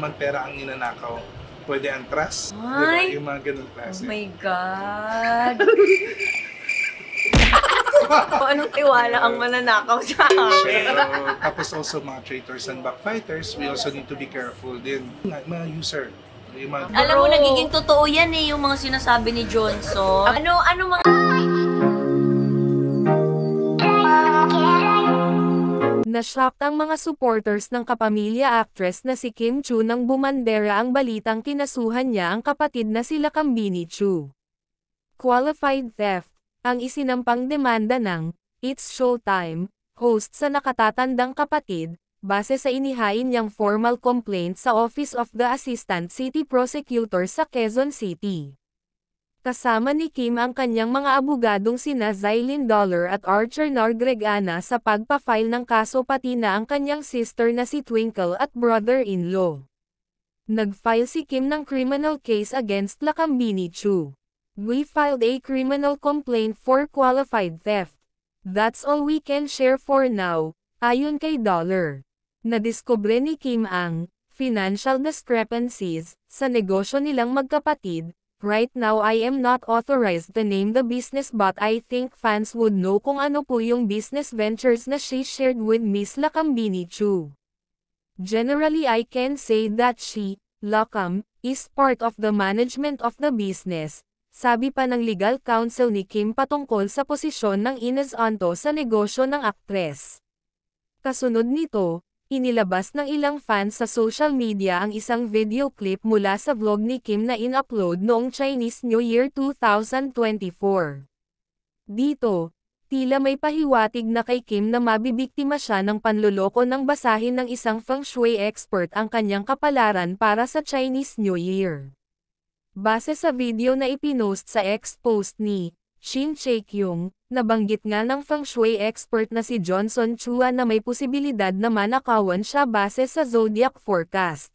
naman pera ang ninanakaw. Pwede ang trust, diba? Ay! Yung mga ganun klase. Oh my God! Anong tiwala ang mananakaw sa akin? Tapos also mga traitors and backfighters, we also need to be careful din. Mga user. Yung mga... Alam mo, nagiging totoo yan yung mga sinasabi ni Johnson. Ano mga... Na-shocked ang mga supporters ng kapamilya actress na si Kim Chiu nang bumandera ang balitang kinasuhan niya ang kapatid na sila Kambini Chiu. Qualified theft ang isinampang demanda ng It's Showtime host sa nakatatandang kapatid, base sa inihain niyang formal complaint sa Office of the Assistant City Prosecutor sa Quezon City. Kasama ni Kim ang kanyang mga abogadong sina Zylene Dollar at Archer Nargregana sa pagpa-file ng kaso, pati na ang kanyang sister na si Twinkle at brother-in-law. Nag-file si Kim ng criminal case against Kambini Chiu. We filed a criminal complaint for qualified theft. That's all we can share for now, ayon kay Dollar. Nadiskubre ni Kim ang financial discrepancies sa negosyo nilang magkapatid. Right now I am not authorized to name the business, but I think fans would know kung ano po yung business ventures na she shared with Miss Kambini Chiu. Generally I can say that she, Lakam, is part of the management of the business, sabi pa ng legal counsel ni Kim patungkol sa posisyon ng Ines Anto sa negosyo ng aktres. Kasunod nito, inilabas ng ilang fans sa social media ang isang video clip mula sa vlog ni Kim na in-upload noong Chinese New Year 2024. Dito, tila may pahiwatig na kay Kim na mabibiktima siya ng panloloko nang basahin ng isang feng shui expert ang kanyang kapalaran para sa Chinese New Year. Base sa video na ipinost sa X-post ni Shin Chae-kyung, nabanggit nga ng feng shui expert na si Johnson Chua na may posibilidad na manakawan siya base sa zodiac forecast.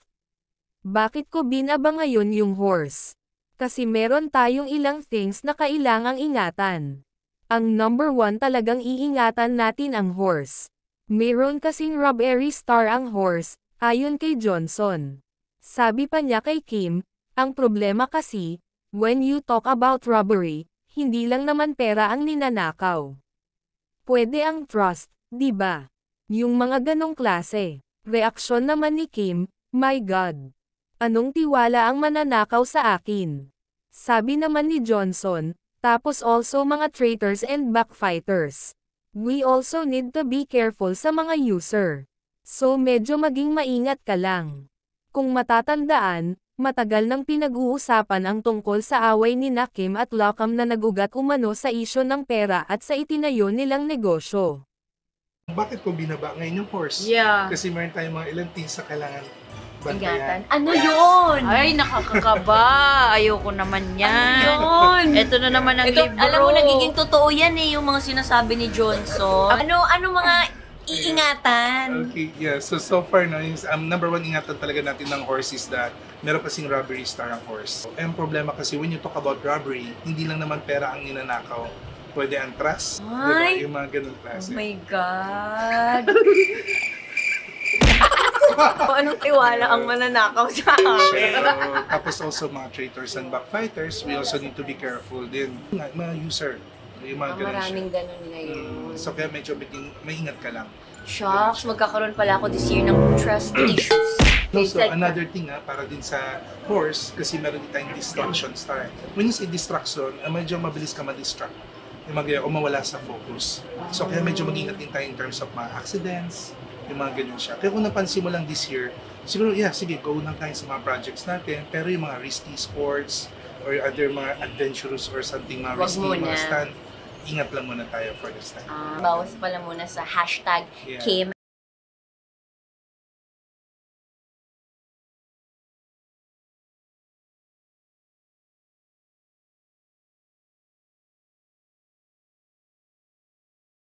Bakit ko binaba ngayon yung horse? Kasi meron tayong ilang things na kailangang ingatan. Ang number 1 talagang iingatan natin ang horse. Meron kasing robbery star ang horse, ayon kay Johnson. Sabi pa niya kay Kim, ang problema kasi, when you talk about robbery, hindi lang naman pera ang ninanakaw. Pwede ang trust, di ba? Yung mga ganong klase. Reaksyon naman ni Kim, my God. Anong tiwala ang mananakaw sa akin? Sabi naman ni Johnson, tapos also mga traitors and backfighters. We also need to be careful sa mga user. So medyo maging maingat ka lang. Kung matatandaan, matagal nang pinag-uusapan ang tungkol sa away ni Kim at Lakam na nagugat umano sa isyo ng pera at sa itinayo nilang negosyo. Bakit ko binaba ngayon yung horse? Yeah. Kasi meron tayong mga ilang things sa kailangan bantayan. Ano yun? Ay, nakakakaba. Ayoko naman yan. Yun? Ito na naman ang libro. Alam mo, nagiging totoo yan yung mga sinasabi ni Johnson. Ano mga iingatan? Okay, yeah. So far, no, yung, number 1 ingatan talaga natin ng horse is that meron kasing robbery star ang horse. Ang problema kasi when you talk about robbery, hindi lang naman pera ang ninanakaw. Pwede ang trust, diba? Yung mga ganun klase. Oh my God! Anong tiwala ang mananakaw sa akin? Tapos also mga traitors and backfighters, we also need to be careful din. Mga user, yung mga ganun Maraming siya. ganun ngayon. So kaya medyo maingat ka lang. Shucks, magkakaroon pala ako this year ng trust issues. Also, another thing para din sa horse, kasi meron din tayong distraction star. When you say distraction, medyo mabilis ka ma-distract. O mawala sa focus. So kaya medyo mag-ingat din tayo in terms of mga accidents, yung mga ganyan siya. Kaya kung napansin mo lang this year, siguro, sige, go lang tayo sa mga projects natin, pero yung mga risky sports, or other mga adventurous or something, mga risky, mga stunt, ingat lang muna tayo for this time. Bawas pala muna sa hashtag Yeah. Kim